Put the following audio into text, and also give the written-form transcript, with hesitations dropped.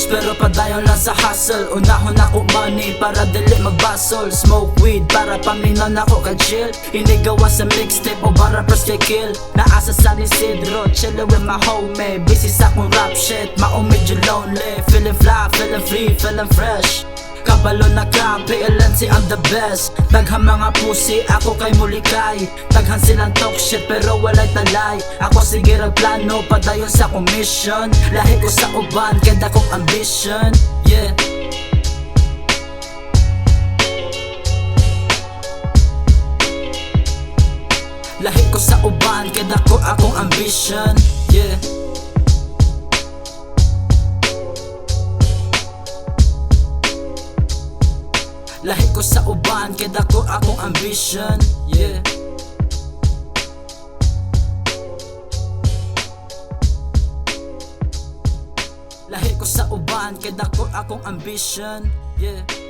pero padayon lang sa hustle. Unahon ako money para dili magbasol. Smoke weed para paminaw na ko ka-chill. Inigawa sa mixtape o bara pras kay kill. Naasa sa Isidro, chillin' with my homie. Busy sa akong rap shit, mao medyo lonely. Feeling fly, feeling free, feeling fresh. Kabalo na ka, PLNT I'm the best. Daghang mga pusi, ako kay mulikay. Daghan silang talk shit pero walay talay. Ako sige rag plano, padayon sa akong mission. Lahi ko sa uban, kaya dakong ambition. Yeah. Lahi ko sa uban, kaya dako akong ambition. Yeah. Lahi ko sa uban, kaya dako akong ambition. Yeah. Lahi ko sa uban, kaya dako akong ambition. Yeah.